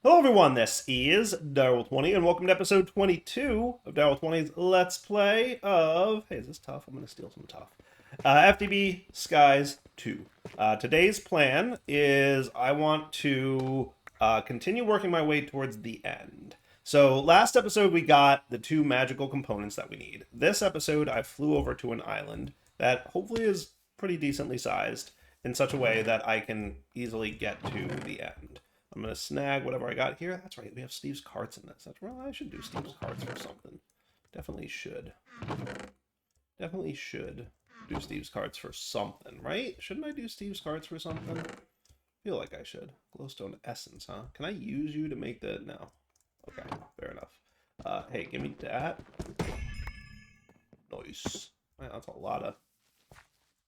Hello everyone, this is Daryl20, and welcome to episode 22 of Daryl20's Let's Play of... Hey, is this tough? I'm going to steal some tough. FTB Skies 2. Today's plan is I want to continue working my way towards the end. So last episode we got the two magical components that we need. This episode I flew over to an island that hopefully is pretty decently sized in such a way that I can easily get to the end. I'm going to snag whatever I got here. That's right, we have Steve's carts in this. That's well, I should do Steve's carts for something. Definitely should. Definitely should do Steve's carts for something, right? Shouldn't I do Steve's carts for something? I feel like I should. Glowstone essence, huh? Can I use you to make the... No. Okay, fair enough. Hey, give me that. Nice. Man, that's a lot of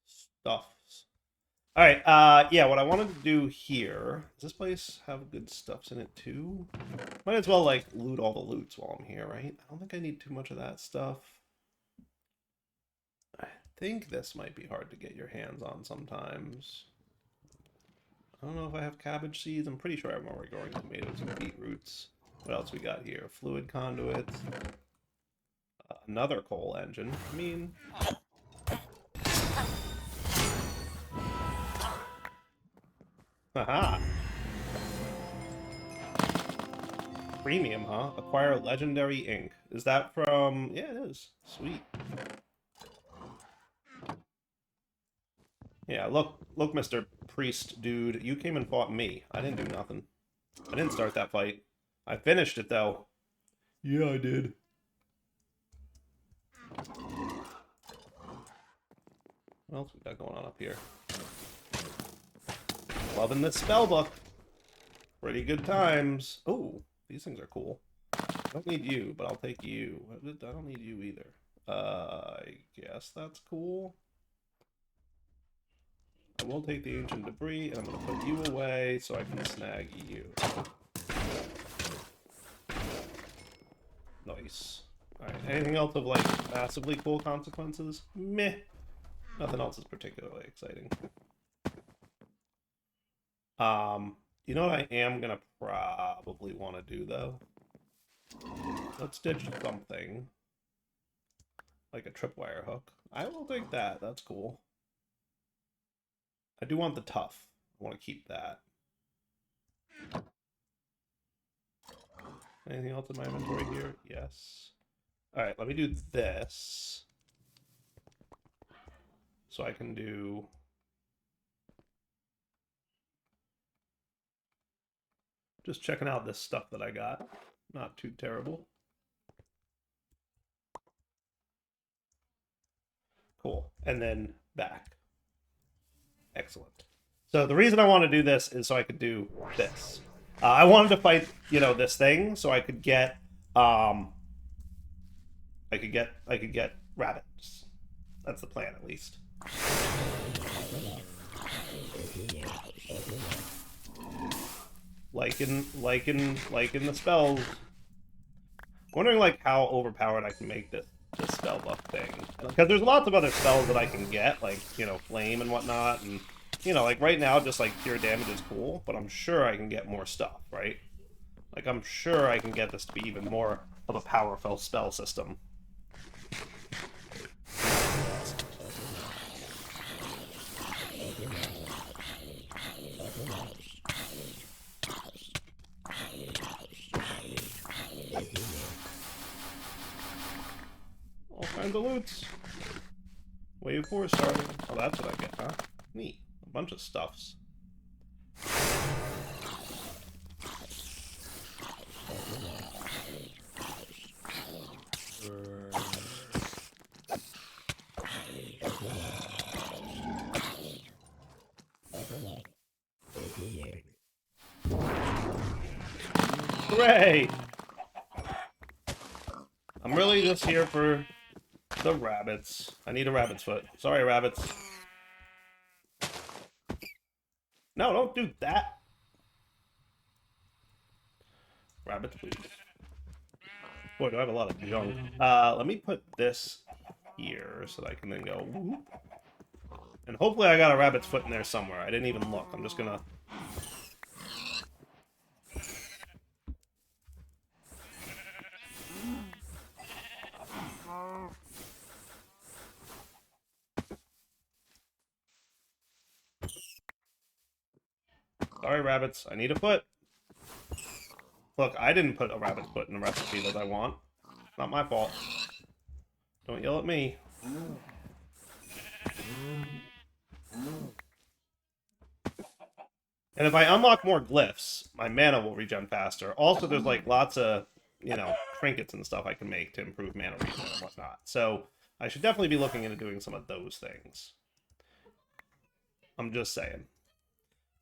stuff. Alright, yeah, what I wanted to do here... Does this place have good stuffs in it too? Might as well, like, loot all the loots while I'm here, right? I don't think I need too much of that stuff. I think this might be hard to get your hands on sometimes. I don't know if I have cabbage seeds. I'm pretty sure I have more growing tomatoes and beetroots. What else we got here? Fluid conduits. Another coal engine. I mean... Haha! Premium, huh? Acquire legendary ink. Is that from... Yeah, it is. Sweet. Yeah, look, Mr. Priest dude. You came and fought me. I didn't do nothing. I didn't start that fight. I finished it, though. Yeah, I did. What else we got going on up here? Loving this spell book. Pretty good times. Oh, these things are cool. I don't need you, but I'll take you. I don't need you either. I guess that's cool. I will take the ancient debris, and I'm going to put you away so I can snag you. Nice. Alright, anything else of, like, massively cool consequences? Meh. Nothing else is particularly exciting. You know what I am gonna probably want to do, though? Let's ditch something. Like a tripwire hook. I will take that, that's cool. I do want the tough. I want to keep that. Anything else in my inventory here? Yes. Alright, let me do this. So I can do... Just checking out this stuff that I got. Not too terrible. Cool. And then back. Excellent. So the reason I want to do this is so I could do this. I wanted to fight, you know, this thing so I could get, I could get rabbits. That's the plan, at least. Liking the spells. Wondering, like, how overpowered I can make this spell buff thing. Because there's lots of other spells that I can get, like, you know, flame and whatnot, and, you know, like, right now, just, like, pure damage is cool, but I'm sure I can get more stuff, right? Like, I'm sure I can get this to be even more of a powerful spell system. All kinds of loots. Wave 4 started. Oh, that's what I get, huh? Neat. A bunch of stuffs. Hooray! I'm really just here for the rabbits. I need a rabbit's foot. Sorry, rabbits. No, don't do that. Rabbits, please. Boy, do I have a lot of junk. Let me put this here so that I can then go whoop. And hopefully I got a rabbit's foot in there somewhere. I didn't even look. I'm just gonna Sorry, rabbits. I need a foot. Look, I didn't put a rabbit's foot in the recipe that I want. Not my fault. Don't yell at me. And if I unlock more glyphs, my mana will regen faster. Also, there's like lots of, you know, trinkets and stuff I can make to improve mana regen and whatnot. So I should definitely be looking into doing some of those things. I'm just saying.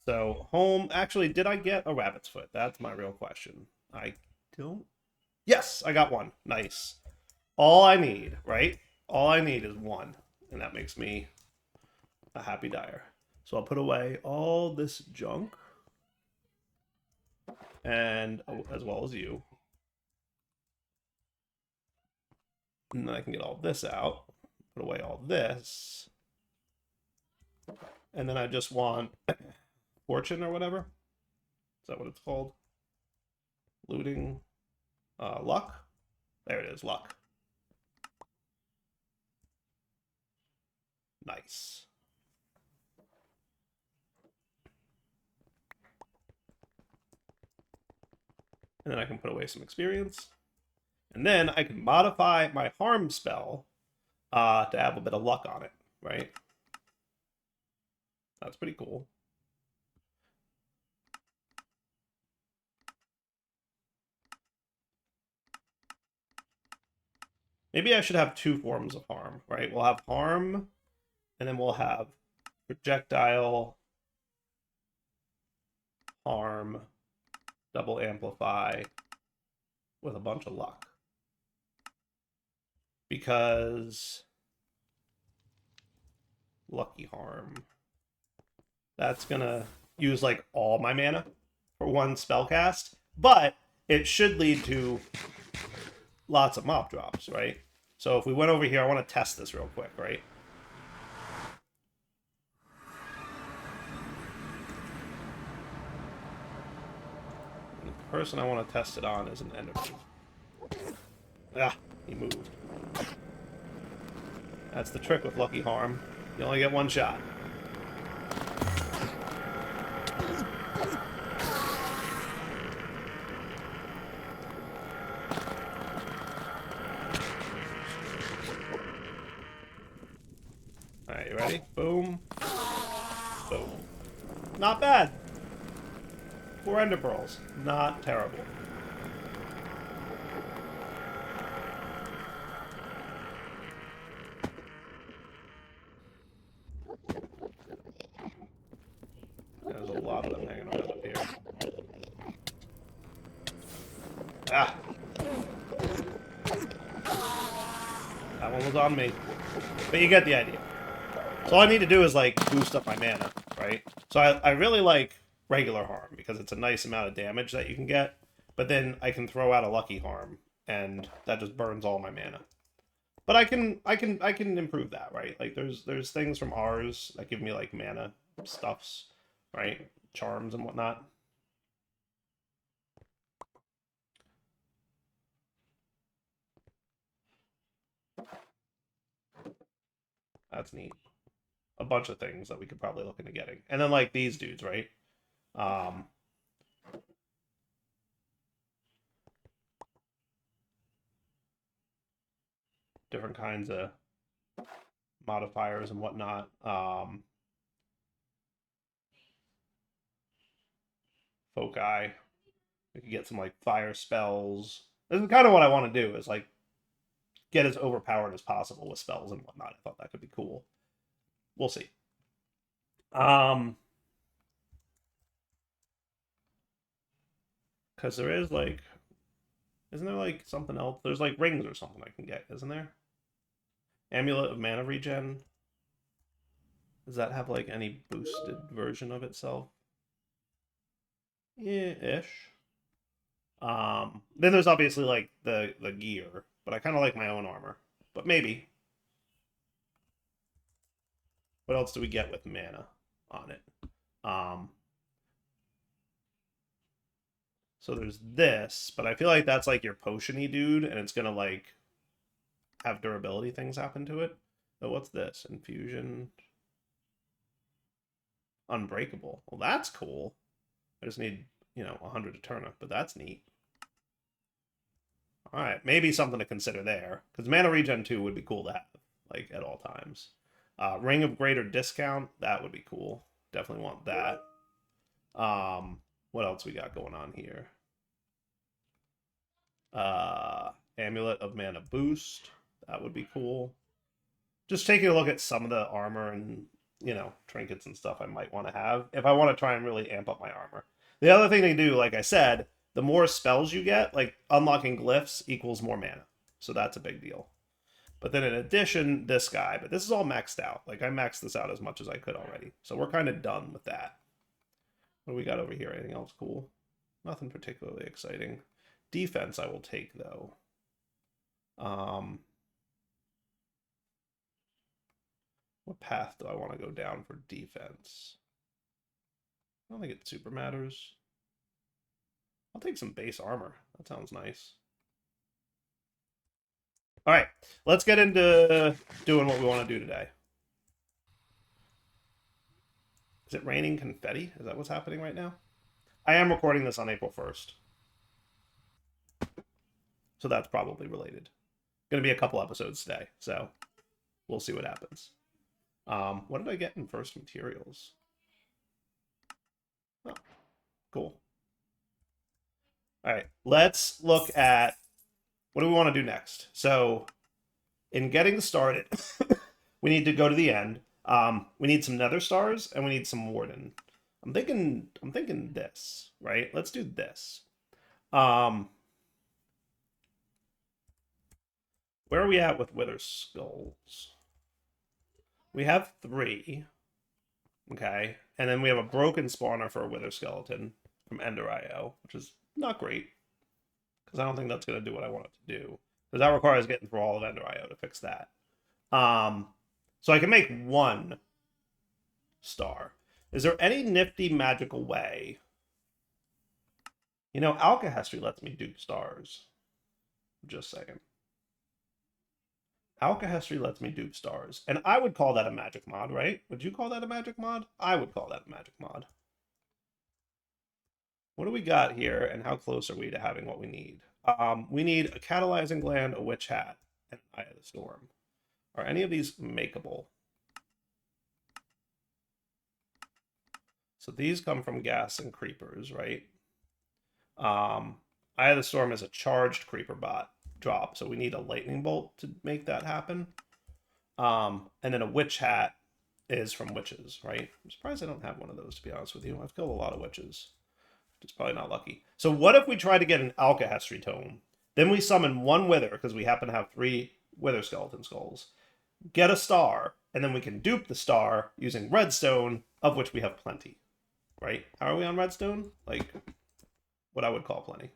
So home, actually, did I get a rabbit's foot? That's my real question. I don't. Yes, I got one. Nice. All I need, right? All I need is one. And that makes me a happy dyer. So I'll put away all this junk. And as well as you. And then I can get all this out. Put away all this. And then I just want fortune or whatever. Is that what it's called? Looting. Luck. There it is, luck. Nice. And then I can put away some experience. And then I can modify my harm spell to have a bit of luck on it, right? That's pretty cool. Maybe I should have two forms of harm, right? We'll have harm, and then we'll have projectile, harm, double amplify, with a bunch of luck. Because lucky harm, that's gonna use like all my mana for one spell cast, but it should lead to lots of mob drops, right? So if we went over here, I want to test this real quick, right? And the person I want to test it on is an enemy. Ah, he moved. That's the trick with lucky harm. You only get one shot. Alright, you ready? Boom. Boom. Not bad. 4 ender pearls. Not terrible. There's a lot of them hanging around up here. Ah! That one was on me. But you get the idea. So all I need to do is, like, boost up my mana, right? So I really like regular harm, because it's a nice amount of damage that you can get. But then I can throw out a lucky harm, and that just burns all my mana. But I can improve that, right? Like, there's things from ours that give me, like, mana stuffs, right? Charms and whatnot. That's neat. A bunch of things that we could probably look into getting. And then, like, these dudes, right? Different kinds of modifiers and whatnot. Foci. We could get some, like, fire spells. This is kind of what I want to do, is, like, get as overpowered as possible with spells and whatnot. I thought that could be cool. We'll see. Because there is, like... Isn't there, like, something else? There's, like, rings or something I can get, isn't there? Amulet of Mana Regen. Does that have, like, any boosted version of itself? Yeah-ish. Then there's obviously, like, the gear. But I kind of like my own armor. But maybe. What else do we get with mana on it? So there's this, but I feel like that's like your potion-y dude, and it's gonna like have durability things happen to it. But what's this? Infusion. Unbreakable. Well, that's cool. I just need, 100 to turn it, but that's neat. All right, maybe something to consider there, because mana regen 2 would be cool to have, like, at all times. Ring of Greater Discount, that would be cool. Definitely want that. What else we got going on here? Amulet of Mana Boost, that would be cool. Just taking a look at some of the armor and, trinkets and stuff I might want to have if I want to try and really amp up my armor. The other thing they do, like I said, the more spells you get, like unlocking glyphs equals more mana. So that's a big deal. But then in addition, this guy, but this is all maxed out. Like I maxed this out as much as I could already. So we're kind of done with that. What do we got over here? Anything else cool? Nothing particularly exciting. Defense I will take though. What path do I want to go down for defense? I don't think it super matters. I'll take some base armor. That sounds nice. All right, let's get into doing what we want to do today. Is it raining confetti? Is that what's happening right now? I am recording this on April 1st. So that's probably related. Going to be a couple episodes today, so we'll see what happens. What did I get in first materials? Oh, cool. All right, let's look at what do we want to do next. So in getting started, we need to go to the end. We need some NetherStars and we need some Warden. I'm thinking this, right? Let's do this. Where are we at with Wither Skulls? We have 3. Okay. And then we have a broken spawner for a Wither Skeleton from Ender.io, which is not great. Because I don't think that's going to do what I want it to do. Because that requires getting through all of Ender.io to fix that. So I can make 1 star. Is there any nifty magical way? Alkahestry lets me dupe stars. Just saying. Alkahestry lets me dupe stars. And I would call that a magic mod, right? Would you call that a magic mod? I would call that a magic mod. What do we got here, and how close are we to having what we need? We need a catalyzing gland, a witch hat, and Eye of the Storm. Are any of these makeable? So these come from gas and creepers, right? Eye of the Storm is a charged creeper bot drop, so we need a lightning bolt to make that happen. And then a witch hat is from witches, right? I'm surprised I don't have one of those, to be honest with you. I've killed a lot of witches. It's probably not lucky. So what if we try to get an Alkahestry tome? Then we summon 1 Wither, because we happen to have 3 Wither Skeleton Skulls. Get a star, and then we can dupe the star using redstone, of which we have plenty. Right? How are we on redstone? Like, what I would call plenty.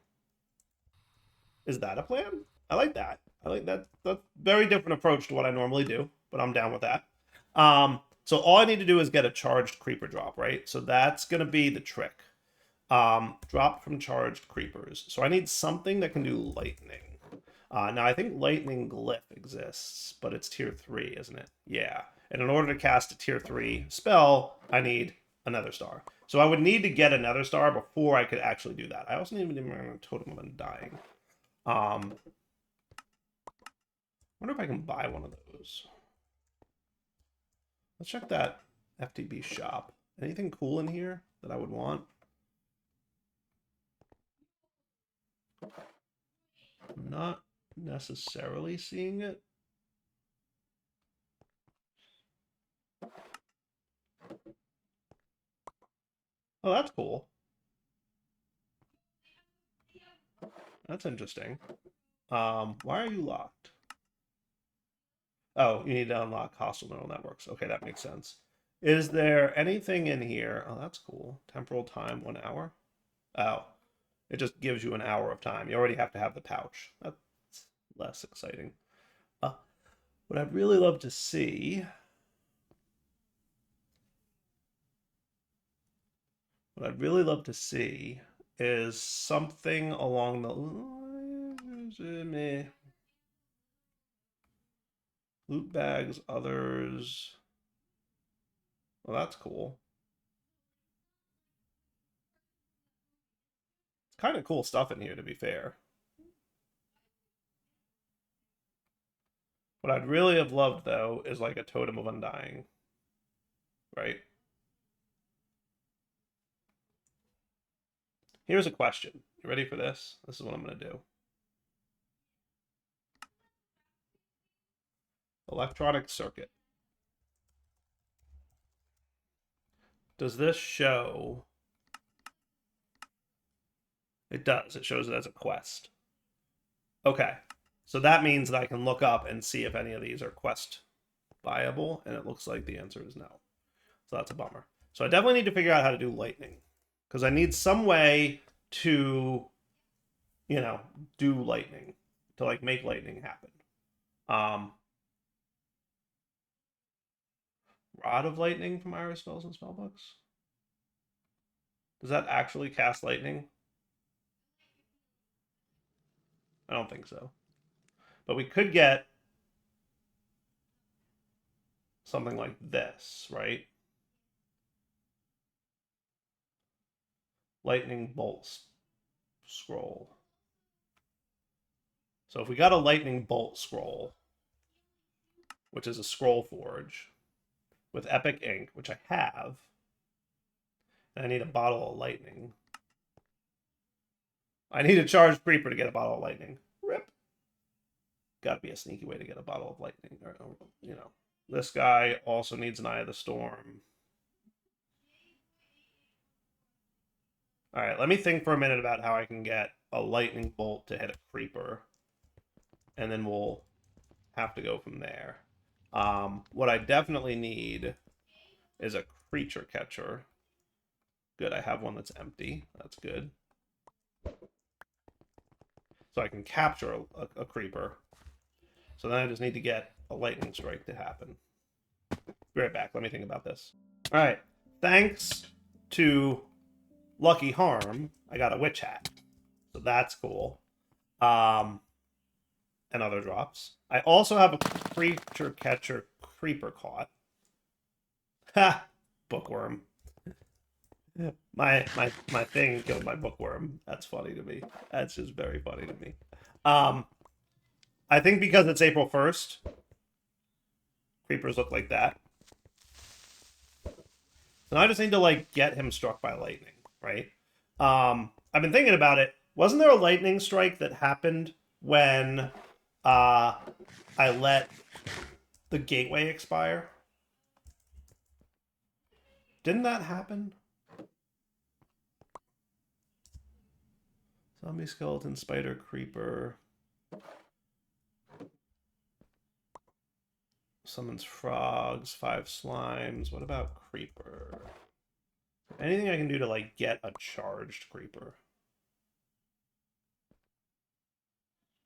Is that a plan? I like that. I like that. That's a very different approach to what I normally do, but I'm down with that. So all I need to do is get a charged creeper drop, right? So that's going to be the trick. Drop from charged creepers. So I need something that can do lightning. Now I think lightning glyph exists, but it's tier 3, isn't it? Yeah. And in order to cast a tier 3 spell, I need a NetherStar. So I would need to get a NetherStar before I could actually do that. I also need a Totem of Undying. I wonder if I can buy one of those. Let's check that FTB shop. Anything cool in here that I would want? I'm not necessarily seeing it. Oh, that's cool. That's interesting. Why are you locked? Oh, you need to unlock hostile neural networks. Okay, that makes sense. Is there anything in here? Oh, that's cool. Temporal time, 1 hour. Oh, it just gives you an hour of time. You already have to have the pouch. That's less exciting. What I'd really love to see... What I'd really love to see is something along the lines... Loot bags, others... Well, that's cool. Kind of cool stuff in here, to be fair. What I'd really have loved, though, is like a Totem of Undying. Right? Here's a question. You ready for this? This is what I'm going to do. Electronic circuit. Does this show... It does. It shows it as a quest. Okay. So that means that I can look up and see if any of these are quest viable, and it looks like the answer is no. So that's a bummer. So I definitely need to figure out how to do lightning, because I need some way to, you know, do lightning, to like make lightning happen. Rod of Lightning from Iris Spells and Spellbooks. Does that actually cast lightning? I don't think so. But we could get something like this, right? Lightning Bolt Scroll. So if we got a Lightning Bolt Scroll, which is a scroll forge, with Epic Ink, which I have, and I need a bottle of lightning. I need a charged creeper to get a bottle of lightning. Rip. Gotta be a sneaky way to get a bottle of lightning. Or, you know, this guy also needs an Eye of the Storm. All right, let me think for a minute about how I can get a lightning bolt to hit a creeper, and then we'll have to go from there. What I definitely need is a creature catcher. Good, I have one that's empty. That's good. So I can capture a creeper. So then I just need to get a lightning strike to happen. Be right back. Let me think about this. All right. Thanks to Lucky Harm, I got a witch hat. So that's cool. And other drops. I also have a creature catcher creeper caught. Ha! Bookworm. My thing killed my bookworm. That's funny to me. That's just very funny to me. I think because it's April 1st, creepers look like that. So now I just need to like get him struck by lightning, right? I've been thinking about it. Wasn't there a lightning strike that happened when I let the gateway expire? Didn't that happen? Zombie, skeleton, spider, creeper. Summons frogs, 5 slimes. What about creeper? Anything I can do to like get a charged creeper?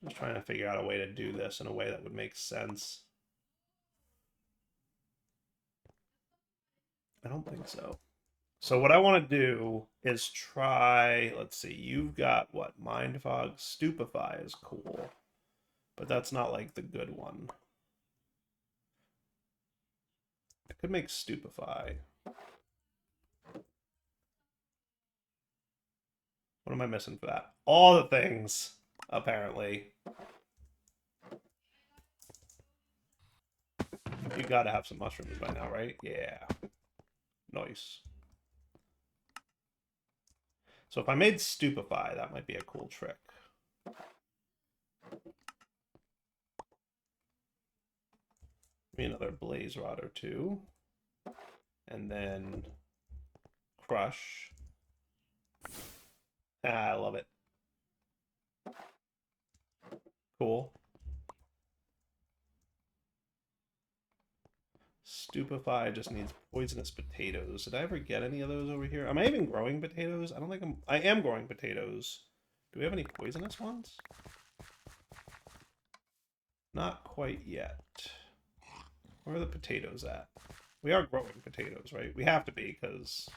I'm just trying to figure out a way to do this in a way that would make sense. I don't think so. So what I want to do is try, let's see, you've got what? Mind Fog, Stupefy is cool. But that's not like the good one. I could make Stupefy. What am I missing for that? All the things, apparently. You gotta have some mushrooms by now, right? Yeah. Nice. So if I made Stupefy, that might be a cool trick. Maybe another Blaze Rod or two. And then Crush. Ah, I love it. Cool. Stupefy just needs poisonous potatoes. Did I ever get any of those over here? Am I even growing potatoes? I don't think I am growing potatoes. Do we have any poisonous ones? Not quite yet. Where are the potatoes at? We are growing potatoes, right? We have to be, because...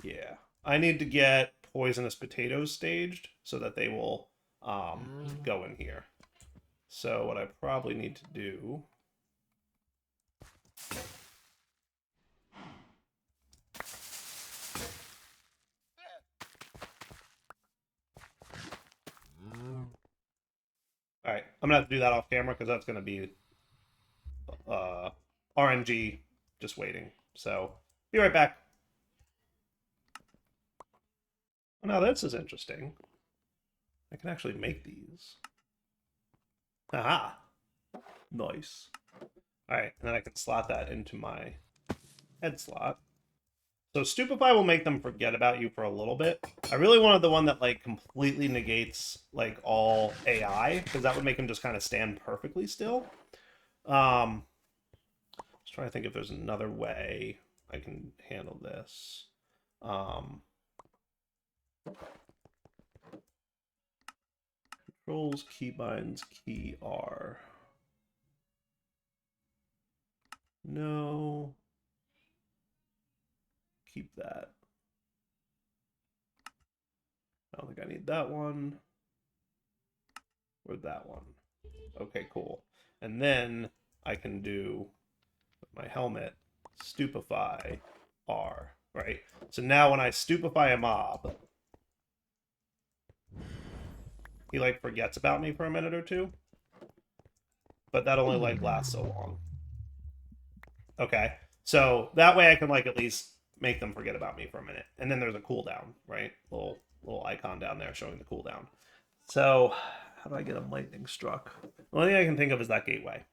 Yeah. I need to get poisonous potatoes staged so that they will go in here. So what I probably need to do... I'm gonna have to do that off camera because that's gonna be RNG just waiting. So be right back. Oh, now this is interesting. I can actually make these. Aha! Nice. Alright, and then I can slot that into my head slot. So Stupefy will make them forget about you for a little bit. I really wanted the one that like completely negates like all AI, because that would make them just kind of stand perfectly still. Just trying to think if there's another way I can handle this. Controls, keybinds, key R. No. Keep that. I don't think I need that one. Or that one. Okay, cool. And then I can do my helmet, Stupefy R, right? So now when I stupefy a mob, he like forgets about me for a minute or two. But that only like lasts so long. Okay. So that way I can like at least make them forget about me for a minute. And then there's a cooldown, right? Little icon down there showing the cooldown. So how do I get him lightning struck? The only thing I can think of is that gateway.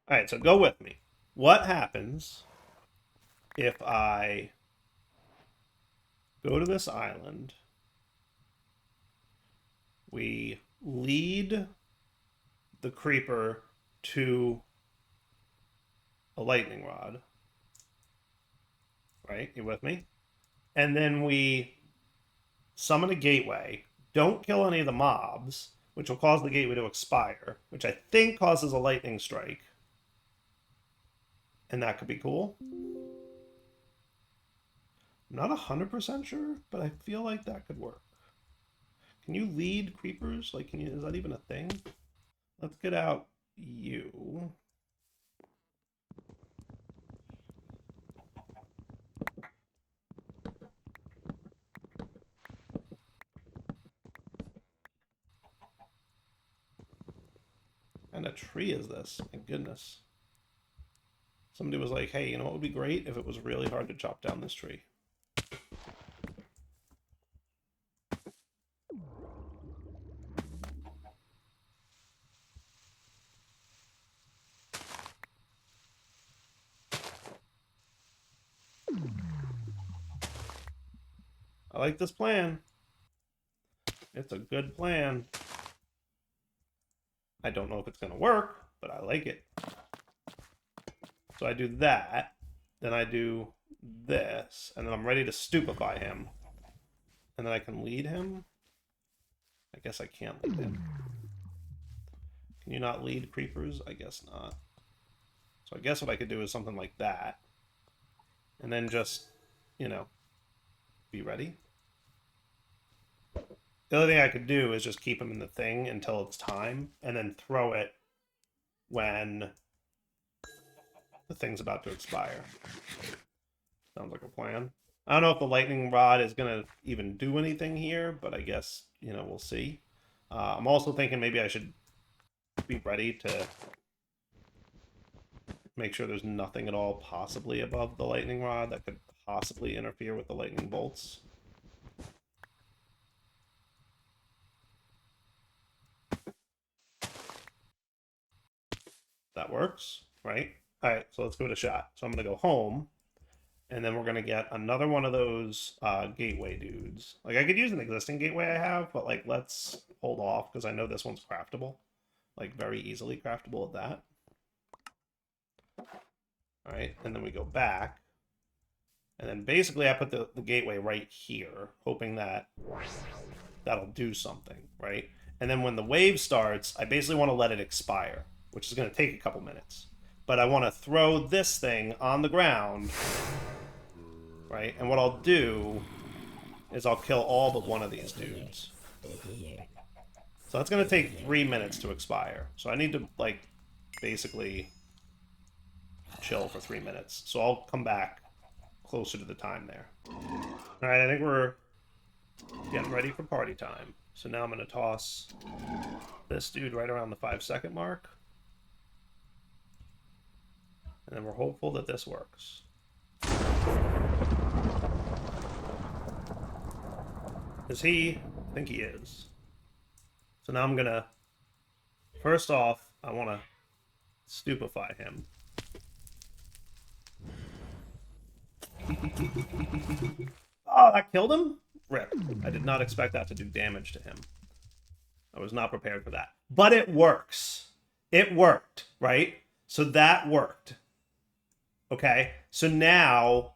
All right, so go with me. What happens if I go to this island? We lead the creeper to a lightning rod. Right? You with me? And then we summon a gateway. Don't kill any of the mobs, which will cause the gateway to expire, which I think causes a lightning strike. And that could be cool. I'm not 100% sure, but I feel like that could work. Can you lead creepers? Like, can you? Is that even a thing? Let's get out you. And a tree is this? My goodness. Somebody was like, hey, you know what would be great if it was really hard to chop down this tree? I like this plan. It's a good plan. I don't know if it's going to work, but I like it. So I do that. Then I do this. And then I'm ready to stupefy him. And then I can lead him. I guess I can't lead him. Can you not lead creepers? I guess not. So I guess what I could do is something like that. And then just, you know, be ready. The other thing I could do is just keep him in the thing until it's time, and then throw it when the thing's about to expire. Sounds like a plan. I don't know if the lightning rod is going to even do anything here, but I guess, you know, we'll see. I'm also thinking maybe I should be ready to make sure there's nothing at all possibly above the lightning rod that could possibly interfere with the lightning bolts. That works, right? All right, so let's give it a shot. So I'm going to go home, and then we're going to get another one of those gateway dudes. Like, I could use an existing gateway I have, but, like, let's hold off, because I know this one's craftable. Like, very easily craftable at that. All right, and then we go back. And then basically I put the gateway right here, hoping that that'll do something, right? And then when the wave starts, I basically want to let it expire, which is going to take a couple minutes. But I want to throw this thing on the ground, right? And what I'll do is I'll kill all but one of these dudes. So that's going to take 3 minutes to expire. So I need to, like, basically chill for 3 minutes. So I'll come back closer to the time there. All right, I think we're getting ready for party time. So now I'm going to toss this dude right around the 5-second mark. And then we're hopeful that this works. Is he? I think he is. So now I'm gonna... First off, I want to stupefy him. Oh, that killed him? Rip. I did not expect that to do damage to him. I was not prepared for that. But it works. It worked, right? So that worked. Okay? So now,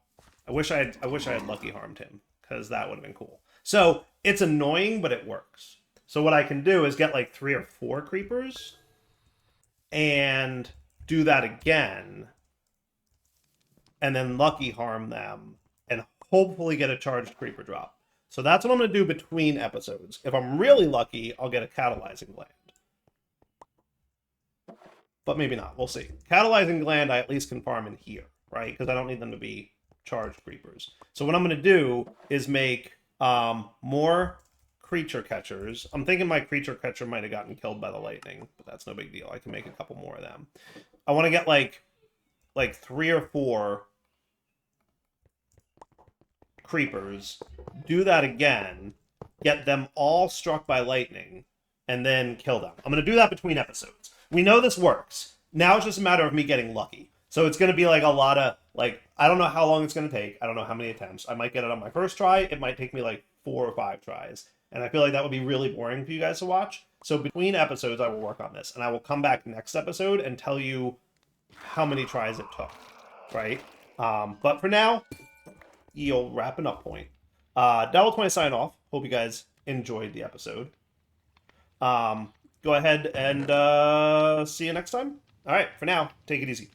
I wish I had lucky harmed him, because that would have been cool. So, it's annoying, but it works. So what I can do is get like 3 or 4 creepers, and do that again, and then lucky harm them, and hopefully get a charged creeper drop. So that's what I'm going to do between episodes. If I'm really lucky, I'll get a catalyzing gland. But maybe not. We'll see. Catalyzing gland, I at least can farm in here, right? Because I don't need them to be charged creepers. So what I'm going to do is make more creature catchers. I'm thinking my creature catcher might have gotten killed by the lightning, but that's no big deal. I can make a couple more of them. I want to get like 3 or 4 creepers, do that again, get them all struck by lightning, and then kill them. I'm going to do that between episodes. We know this works. Now it's just a matter of me getting lucky. So it's going to be like a lot of, like, I don't know how long it's going to take. I don't know how many attempts. I might get it on my first try. It might take me like 4 or 5 tries. And I feel like that would be really boring for you guys to watch. So between episodes, I will work on this. And I will come back next episode and tell you how many tries it took, right? But for now, you'll wrapping up point. Ep22 sign off. Hope you guys enjoyed the episode. Go ahead and see you next time. All right, for now, take it easy.